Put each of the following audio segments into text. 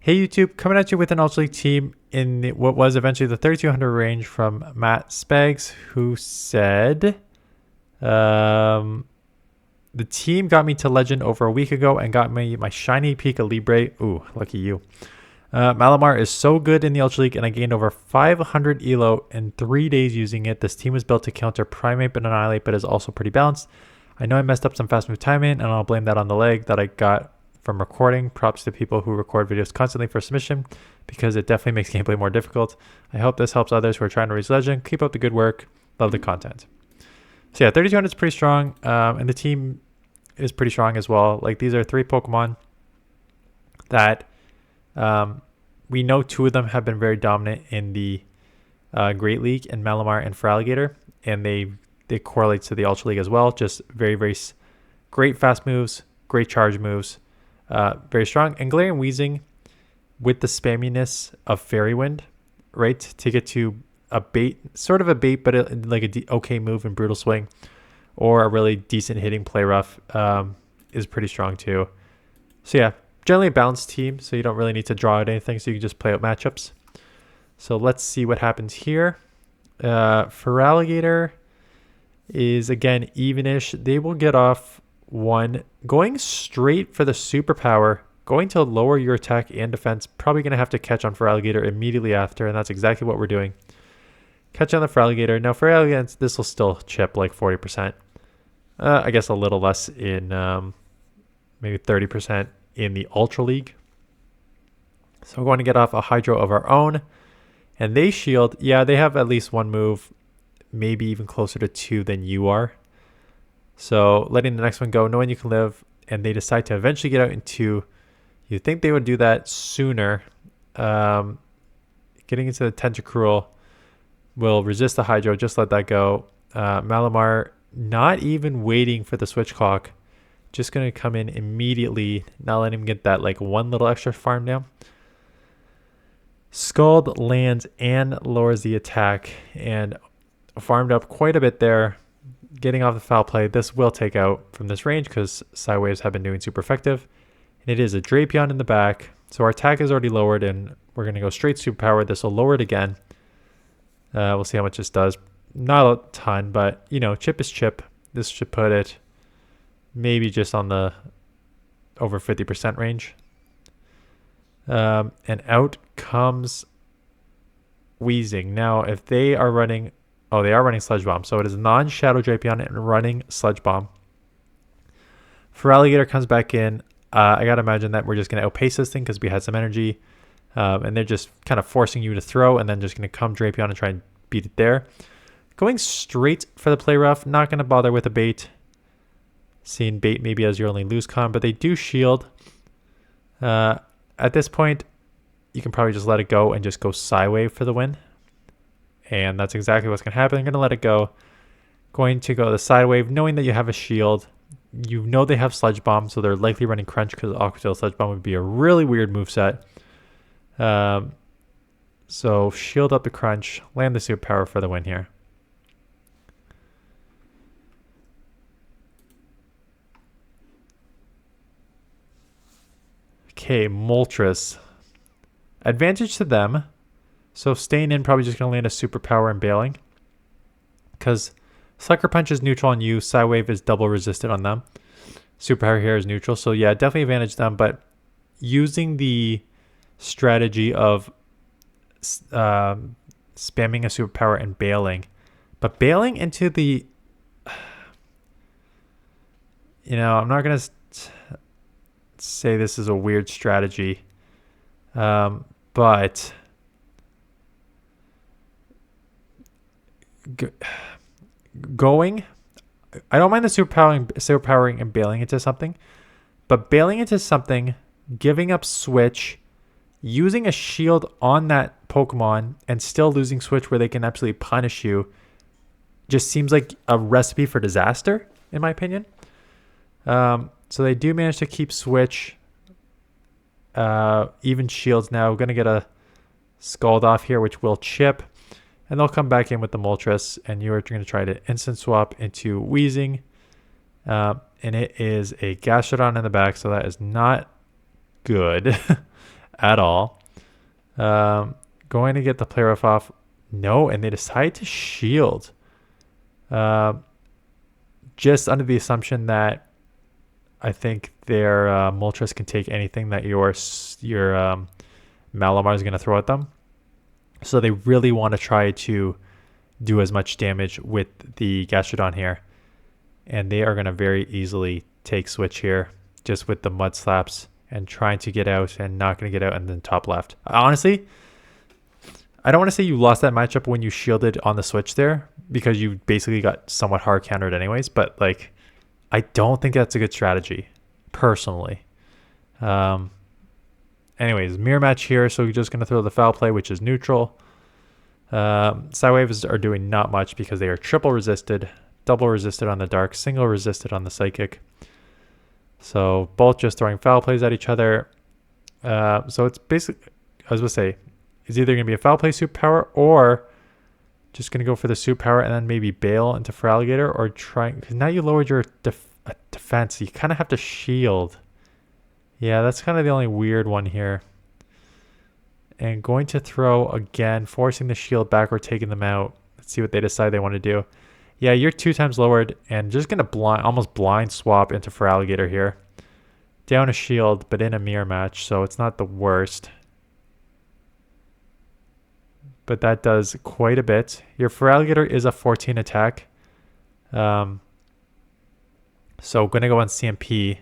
Hey YouTube, coming at you with an Ultra League team in what was eventually the 3200 range from Matt Spags, who said, the team got me to Legend over a week ago and got me my shiny Pika Libre. Ooh, lucky you. Malamar is so good in the Ultra League, and I gained over 500 ELO in 3 days using it. This team was built to counter Primate but Annihilate, but is also pretty balanced. I know I messed up some fast move timing, and I'll blame that on the lag that I got from recording. Props to people who record videos constantly for submission, because it definitely makes gameplay more difficult. I hope this helps others who are trying to reach Legend. Keep up the good work. Love the content. So yeah, 3200 is pretty strong, and the team is pretty strong as well. Like, these are 3 Pokemon that we know 2 of them have been very dominant in the Great League, in Malamar and Feraligatr, and they correlate to the Ultra League as well. Just very, very great fast moves, great charge moves, very strong. And Galarian Weezing with the spamminess of Fairy Wind, right, to get to a bait, sort of a bait, but like a okay move in Brutal Swing, or a really decent hitting Play Rough, is pretty strong too. So yeah, generally a balanced team, so you don't really need to draw out anything, so you can just play out matchups. So let's see what happens here. Feraligatr is, again, evenish. They will get off 1, going straight for the superpower, going to lower your attack and defense. Probably going to have to catch on Feraligatr immediately after, and that's exactly what we're doing. Catch on the Feraligatr. Now, Feraligatr, this will still chip like 40%. I guess a little less in maybe 30% in the Ultra League. So we're going to get off a Hydro of our own. And they shield. Yeah, they have at least 1 move, maybe even closer to 2 than you are. So letting the next one go, knowing you can live, and they decide to eventually get out into, you think they would do that sooner. Getting into the Tentacruel will resist the Hydro, just let that go. Malamar not even waiting for the switch clock, just going to come in immediately, not letting him get that like 1 little extra farm down. Scald lands and lowers the attack, and farmed up quite a bit there, getting off the foul play. This will take out from this range because Psywaves have been doing super effective. And it is a Drapion in the back, so our attack is already lowered, and we're going to go straight superpower. This will lower it again. We'll see how much this does. Not a ton, but, you know, chip is chip. This should put it maybe just on the over 50% range. And out comes Weezing. Now, if they are running... Oh, they are running Sludge Bomb. So it is non-Shadow Drapion and running Sludge Bomb. Feraligatr comes back in. I got to imagine that we're just going to outpace this thing because we had some energy. And they're just kind of forcing you to throw, and then just going to come Drapion and try and beat it there. Going straight for the Play Rough. Not going to bother with a bait. Seeing bait maybe as your only lose con, but they do shield. At this point, you can probably just let it go and just go Psywave for the win. And that's exactly what's going to happen. I'm going to let it go. Going to go the side wave, knowing that you have a shield. You know they have Sludge Bomb, so they're likely running Crunch because Aqua Tail Sludge Bomb would be a really weird moveset. So shield up the Crunch, land the superpower for the win here. Okay, Moltres. Advantage to them. So staying in, probably just going to land a superpower and bailing. Because Sucker Punch is neutral on you. Psywave is double resisted on them. Superpower here is neutral. So yeah, definitely advantage them. But using the strategy of spamming a superpower and bailing. But bailing into the... You know, I'm not going to say this is a weird strategy. But... Going, I don't mind the superpowering and bailing into something, but bailing into something, giving up switch, using a shield on that Pokemon and still losing switch where they can absolutely punish you, just seems like a recipe for disaster, in my opinion. So they do manage to keep switch. Even shields now. Going to get a Scald off here, which will chip. And they'll come back in with the Moltres, and you're going to try to instant swap into Weezing. And it is a Gastrodon in the back, so that is not good. at all. Going to get the play rough off. No, and they decide to shield. Just under the assumption that I think their Moltres can take anything that your Malamar is going to throw at them. So they really want to try to do as much damage with the Gastrodon here. And they are going to very easily take switch here just with the Mud Slaps and trying to get out and not going to get out and then top left. Honestly, I don't want to say you lost that matchup when you shielded on the switch there because you basically got somewhat hard countered anyways. But like, I don't think that's a good strategy personally. Anyways, mirror match here. So you're just going to throw the foul play, which is neutral. Psywaves are doing not much because they are triple resisted, double resisted on the dark, single resisted on the psychic. So both just throwing foul plays at each other. So it's basically, I was going to say, it's either going to be a foul play superpower or just going to go for the superpower and then maybe bail into Feraligatr or try, because now you lowered your defense. So you kind of have to shield. Yeah, that's kind of the only weird one here. And going to throw again, forcing the shield back or taking them out. Let's see what they decide they want to do. Yeah, you're 2 times lowered and just going to almost blind swap into Feraligatr here. Down a shield, but in a mirror match, so it's not the worst. But that does quite a bit. Your Feraligatr is a 14 attack. So going to go on CMP.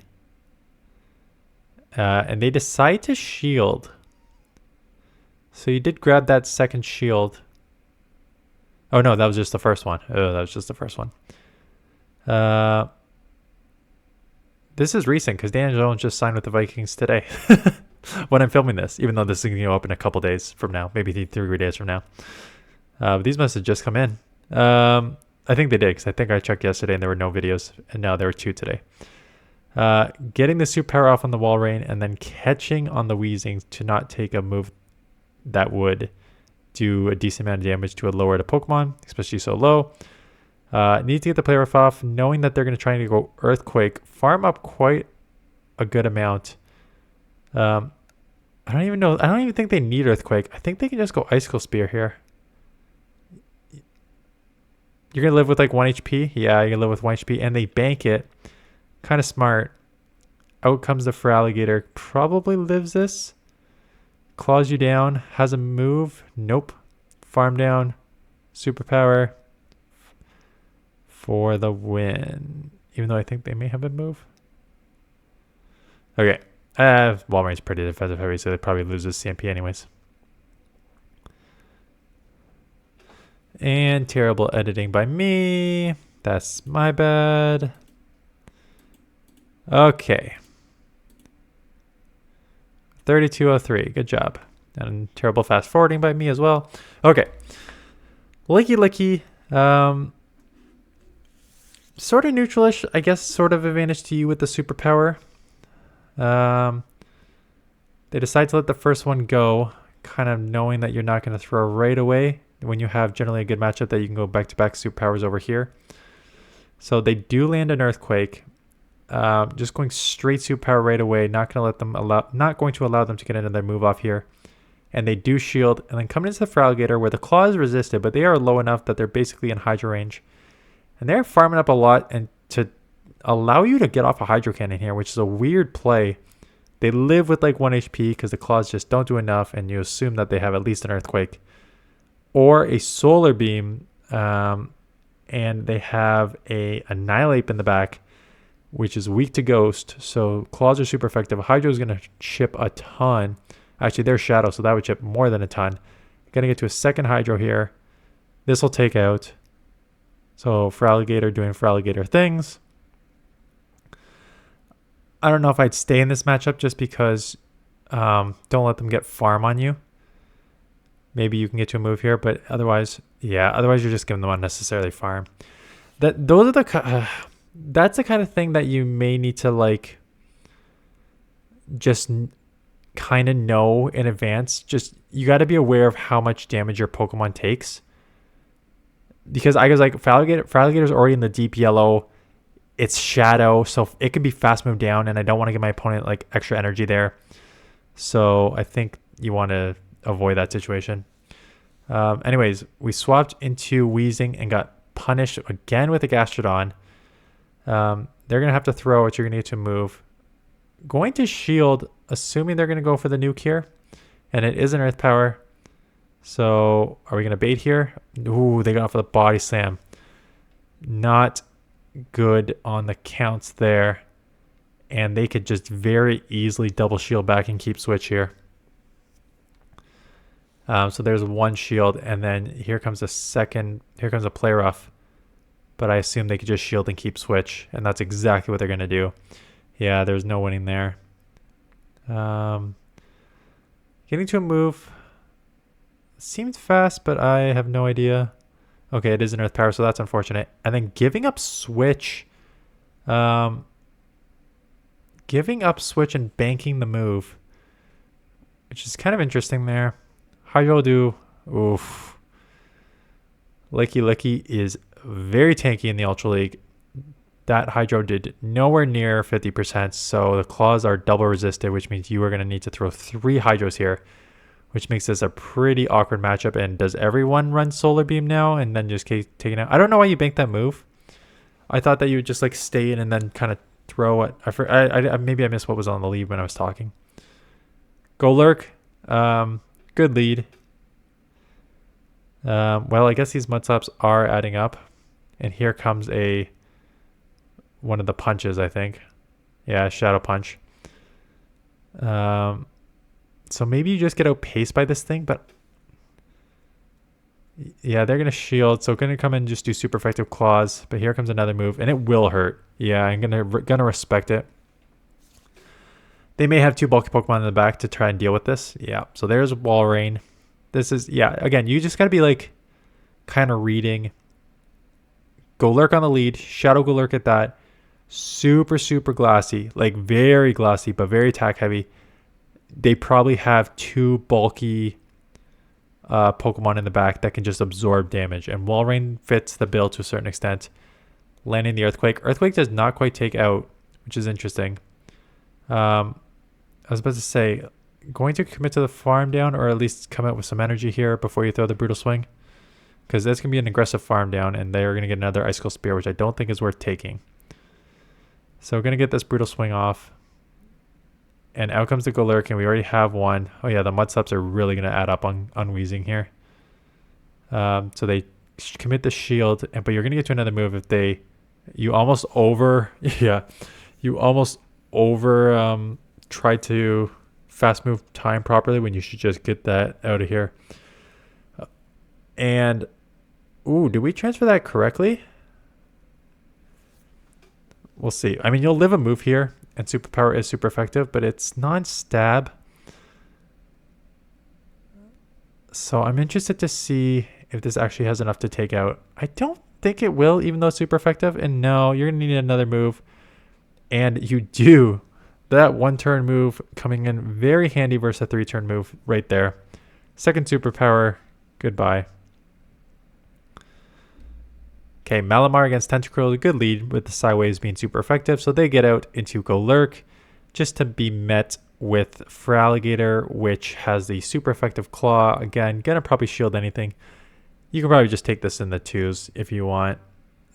And they decide to shield. So you did grab that second shield. Oh, no, that was just the first one. Oh, that was just the first one. This is recent because Daniel Jones just signed with the Vikings today when I'm filming this, even though this is going to go up in a couple days from now, maybe 3 days from now. These must have just come in. I think they did because I think I checked yesterday and there were no videos, and now there were 2 today. Getting the superpower off on the Walrein and then catching on the Weezing to not take a move that would do a decent amount of damage to a lower to Pokemon, especially so low. Need to get the play rough off, knowing that they're going to try to go Earthquake, farm up quite a good amount. I don't even know. I don't even think they need Earthquake. I think they can just go Icicle Spear here. You're going to live with like 1 HP? Yeah, you're going to live with 1 HP. And they bank it. Kind of smart. Out comes the Feraligatr. Probably lives this. Claws you down. Has a move. Nope. Farm down. Superpower. For the win. Even though I think they may have a move. Okay. Walrein's pretty defensive heavy, so they probably lose this CMP anyways. And terrible editing by me. That's my bad. Okay. 3203. Good job. And terrible fast forwarding by me as well. Okay. Licky. Sort of neutralish. I guess sort of advantage to you with the superpower. They decide to let the first one go, kind of knowing that you're not going to throw right away when you have generally a good matchup that you can go back-to-back superpowers over here. So they do land an Earthquake. Just going straight superpower right away. Not going to allow them to get into their move off here. And they do shield. And then coming into the Feraligatr where the claw is resisted, but they are low enough that they're basically in Hydro range. And they're farming up a lot and to allow you to get off a Hydro Cannon here, which is a weird play. They live with like 1 HP because the claws just don't do enough, and you assume that they have at least an Earthquake. Or a Solar Beam, and they have a Annihilate in the back, which is weak to Ghost. So claws are super effective. Hydro is going to chip a ton. Actually, they're Shadow, so that would chip more than a ton. Going to get to a second Hydro here. This will take out. So Feraligatr doing Feraligatr things. I don't know if I'd stay in this matchup just because don't let them get farm on you. Maybe you can get to a move here, but otherwise, yeah. Otherwise, you're just giving them unnecessarily farm. That's the kind of thing that you may need to like just kind of know in advance. Just you got to be aware of how much damage your Pokemon takes. Because I was like, Feraligator's already in the deep yellow. It's Shadow, so it can be fast move down, and I don't want to give my opponent like extra energy there. So I think you want to avoid that situation. Anyways, we swapped into Wheezing and got punished again with a Gastrodon. They're going to have to throw, which you're going to get to move. Going to shield, assuming they're going to go for the nuke here. And it is an Earth Power. So are we going to bait here? Ooh, they got for the Body Slam. Not good on the counts there. And they could just very easily double shield back and keep switch here. So there's one shield, and then here comes a second. Here comes a play rough. But I assume they could just shield and keep switch, and that's exactly what they're going to do. Yeah, there's no winning there. Getting to a move seemed fast, but I have no idea. Okay, it is an Earth Power, so that's unfortunate. And then giving up switch. Giving up switch and banking the move, which is kind of interesting there. Hydro do. Oof. Licky is very tanky in the Ultra League. That Hydro did nowhere near 50%, so the claws are double resisted, which means you are going to need to throw 3 Hydros here, which makes this a pretty awkward matchup. And does everyone run Solar Beam now and then just take it out? I don't know why you banked that move. I thought that you would just like stay in and then kind of throw it. Maybe I missed what was on the lead when I was talking. Go Lurk. Good lead. Well, I guess these mud slaps are adding up. And here comes one of the punches, I think. Yeah, Shadow Punch. So maybe you just get outpaced by this thing, but yeah, they're going to shield. So going to come in and just do super effective claws. But here comes another move, and it will hurt. Yeah, I'm gonna respect it. They may have 2 bulky Pokemon in the back to try and deal with this. Yeah, so there's Wall Rain. This is, yeah, again, you just got to be like kind of reading. Go Lurk on the lead. Shadow Go Lurk at that. Super glassy. Like very glassy, but very attack heavy. They probably have 2 bulky Pokemon in the back that can just absorb damage. And Wall Rain fits the bill to a certain extent. Landing the Earthquake. Earthquake does not quite take out, which is interesting. I was about to say, going to commit to the farm down, or at least come out with some energy here before you throw the Brutal Swing. Because that's going to be an aggressive farm down, and they're going to get another Icicle Spear, which I don't think is worth taking. So we're going to get this Brutal Swing off. And out comes the Golurk, and we already have one. Oh yeah, the Mud Slaps are really going to add up on Wheezing here. So they commit the shield, but you're going to get to another move if they... You almost try to fast move time properly when you should just get that out of here. And, ooh, did we transfer that correctly? We'll see. I mean, you'll live a move here, and Superpower is super effective, but it's non-stab. So I'm interested to see if this actually has enough to take out. I don't think it will, even though it's super effective. And no, you're going to need another move. And you do. That 1-turn move coming in very handy versus a 3-turn move right there. Second Superpower. Goodbye. Okay, Malamar against Tentacruel, a good lead with the Sideways being super effective. So they get out into Golurk just to be met with Feraligatr, which has the super effective Claw. Again, gonna probably shield anything. You can probably just take this in the 2s if you want.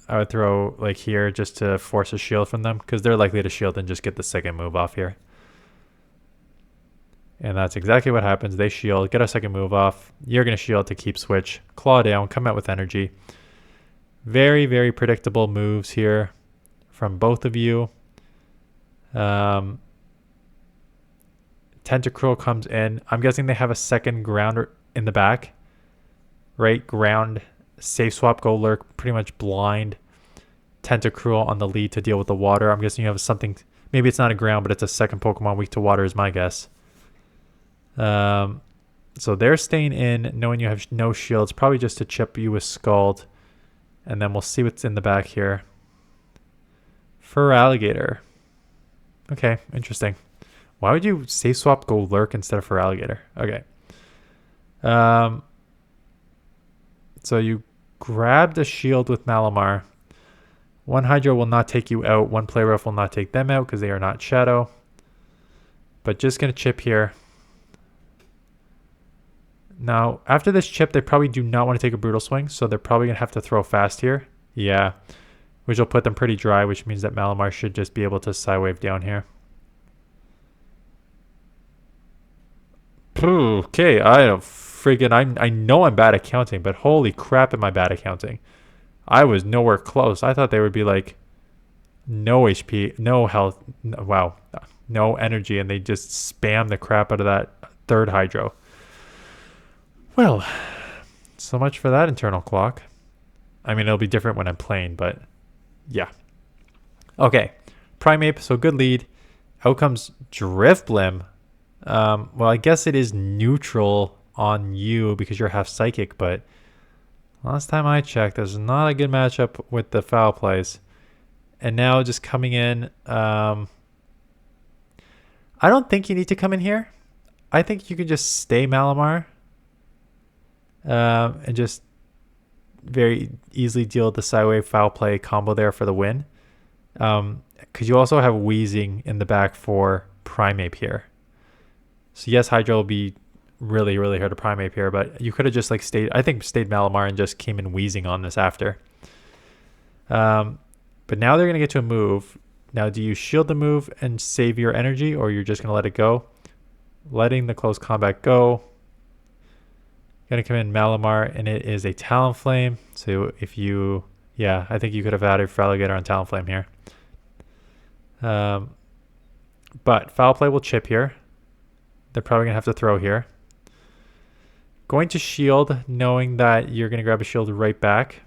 I would throw like here just to force a shield from them because they're likely to shield and just get the second move off here. And that's exactly what happens. They shield, get a second move off. You're going to shield to keep switch. Claw down, come out with energy. Very, very predictable moves here from both of you. Tentacruel comes in. I'm guessing they have a second grounder in the back. Right? Ground, safe swap, go lurk, pretty much blind Tentacruel on the lead to deal with the water. I'm guessing you have something, maybe it's not a ground, but it's a second Pokemon weak to water is my guess. So they're staying in, knowing you have no shields, probably just to chip you with Scald. And then we'll see what's in the back here. Feraligatr. Okay, interesting. Why would you safe swap go lurk instead of Feraligatr? Okay. So you grabbed a shield with Malamar. One Hydro will not take you out. One Play Rough will not take them out because they are not Shadow. But just going to chip here. Now, after this chip, they probably do not want to take a brutal swing, so they're probably going to have to throw fast here. Yeah, which will put them pretty dry, which means that Malamar should just be able to Psywave down here. Okay, I know I'm bad at counting, but holy crap am I bad at counting. I was nowhere close. I thought they would be like no HP, no health, wow, no energy, and they just spam the crap out of that third Hydro. Well, so much for that internal clock. I mean, it'll be different when I'm playing, but yeah. Okay, Primeape, so good lead. Out comes Drifblim. Well, I guess it is neutral on you because you're half psychic, but last time I checked, there's not a good matchup with the foul plays. And now just coming in, I don't think you need to come in here. I think you can just stay Malamar and just very easily deal with the Psywave foul play combo there for the win. Because you also have Wheezing in the back for Primeape here. So yes, Hydro will be really, really hard to Primeape here, but you could have just like stayed Malamar and just came in Wheezing on this after. But now they're going to get to a move. Now, do you shield the move and save your energy, or you're just going to let it go? Letting the close combat go. Going to come in Malamar, and it is a Talonflame. So if you, yeah, I think you could have added Feraligatr on Talonflame here. But Foul Play will chip here. They're probably going to have to throw here. Going to shield, knowing that you're going to grab a shield right back.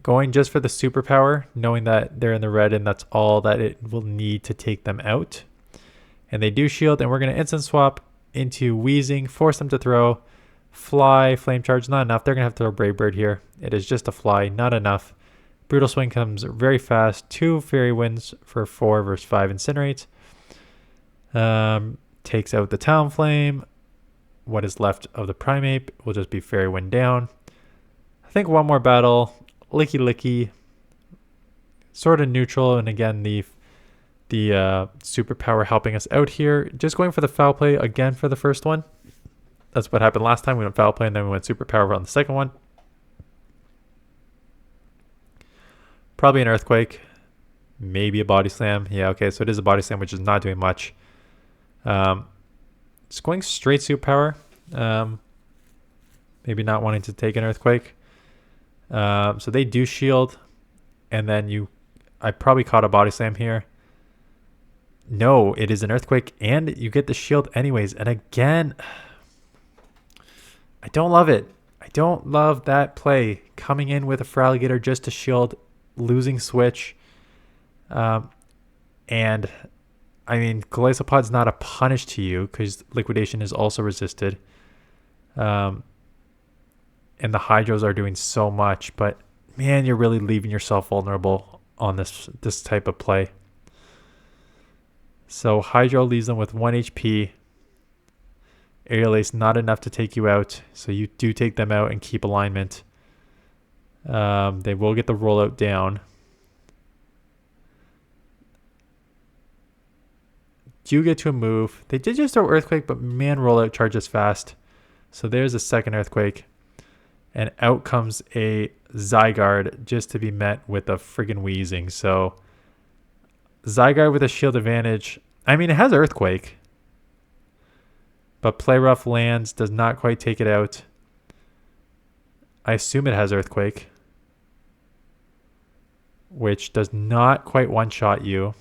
Going just for the superpower, knowing that they're in the red and that's all that it will need to take them out. And they do shield, and we're going to instant swap into Wheezing, force them to throw. Fly, Flame Charge, not enough. They're going to have to throw Brave Bird here. It is just a fly, not enough. Brutal Swing comes very fast. 2 Fairy Winds for 4 versus 5 Incinerate. Takes out the Talonflame. What is left of the Primeape will just be Fairy Wind down. I think one more battle. Licky Licky. Sort of neutral, and again, the superpower helping us out here. Just going for the foul play again for the first one. That's what happened last time. We went foul play and then we went superpower on the second one. Probably an earthquake. Maybe a body slam. Yeah, okay, so it is a body slam, which is not doing much. Just going straight superpower. Maybe not wanting to take an earthquake. So they do shield. And then I probably caught a body slam here. No, it is an earthquake, and you get the shield anyways. And again, I don't love it. I don't love that play. Coming in with a Feraligatr just to shield, losing switch. And I mean, Golisopod's not a punish to you because liquidation is also resisted. And the Hydros are doing so much, but man, you're really leaving yourself vulnerable on this type of play. So Hydro leaves them with 1 HP. Aerial Ace not enough to take you out, so you do take them out and keep alignment. They will get the rollout down. Do get to a move. They did just throw Earthquake, but man, rollout charges fast. So there's a second Earthquake. And out comes a Zygarde just to be met with a friggin' Wheezing. So Zygarde with a shield advantage. I mean, it has Earthquake. But Play Rough lands, does not quite take it out. I assume it has Earthquake. Which does not quite one-shot you.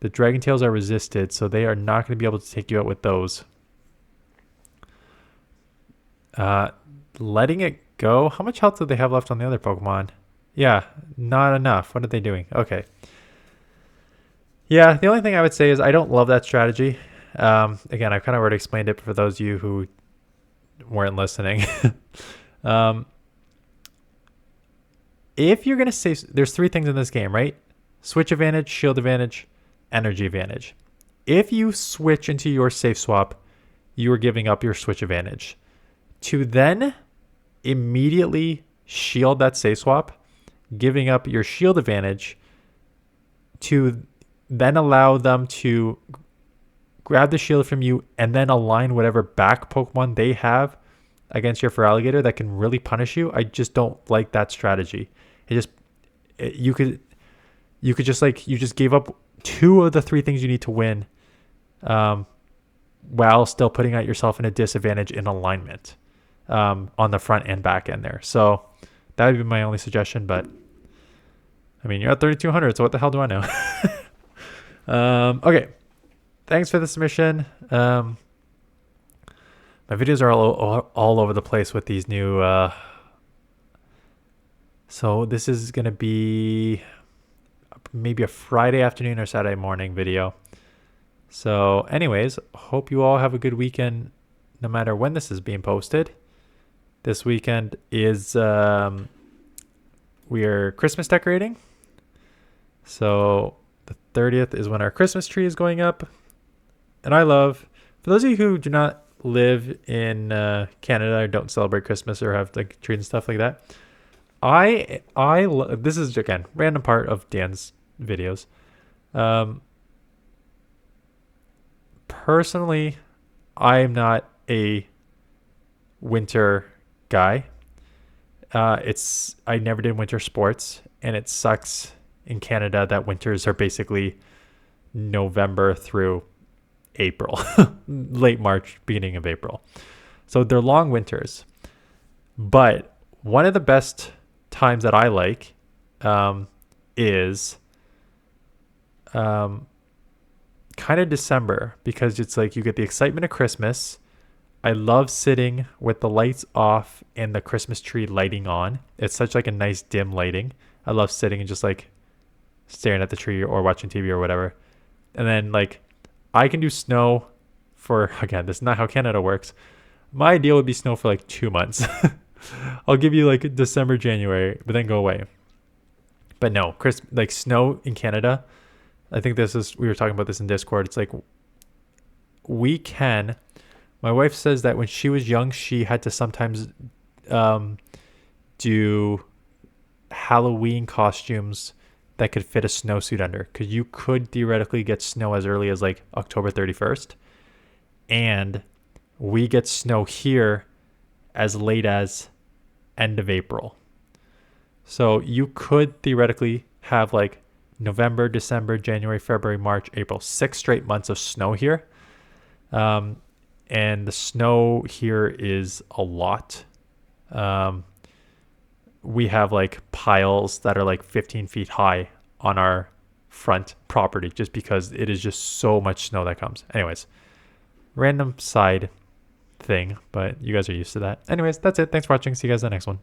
The Dragon Tails are resisted, so they are not going to be able to take you out with those. Letting it go. How much health do they have left on the other Pokemon? Yeah, not enough. What are they doing? Okay. Yeah, the only thing I would say is I don't love that strategy. Again, I kind of already explained it for those of you who weren't listening. If you're going to say, there's 3 things in this game, right? Switch advantage, shield advantage, energy advantage. If you switch into your safe swap, you are giving up your switch advantage. To then immediately shield that safe swap, giving up your shield advantage, to then allow them to grab the shield from you, and then align whatever back Pokemon they have against your Feraligatr that can really punish you. I just don't like that strategy. You could just like, you just gave up 2 of the 3 things you need to win, while still putting out yourself in a disadvantage in alignment, on the front and back end there. So that would be my only suggestion, but I mean, you're at 3,200, so what the hell do I know? Okay. Thanks for the submission. My videos are all over the place with these new, so this is going to be maybe a Friday afternoon or Saturday morning video. So anyways, hope you all have a good weekend no matter when this is being posted. This weekend is, we are Christmas decorating. So the 30th is when our Christmas tree is going up. And for those of you who do not live in Canada or don't celebrate Christmas or have like trees and stuff like that, this is again random part of Dan's videos. Personally, I'm not a winter guy. I never did winter sports, and it sucks in Canada that winters are basically November through April, late March, beginning of April. So they're long winters. But one of the best times that I like is kind of December, because it's like you get the excitement of Christmas. I love sitting with the lights off and the Christmas tree lighting on. It's such like a nice dim lighting. I love sitting and just like staring at the tree or watching TV or whatever. And then like I can do snow for, again, this is not how Canada works. My ideal would be snow for like 2 months. I'll give you like December, January, but then go away. But no, like snow in Canada, I think we were talking about this in Discord. It's like my wife says that when she was young, she had to sometimes do Halloween costumes that could fit a snowsuit under, because you could theoretically get snow as early as like October 31st. And we get snow here as late as end of April. So you could theoretically have like November, December, January, February, March, April, 6 straight months of snow here. And the snow here is a lot. We have like piles that are like 15 feet high on our front property, just because it is just so much snow that comes. Anyways, random side thing, but you guys are used to that. Anyways, that's it. Thanks for watching. See you guys in the next one.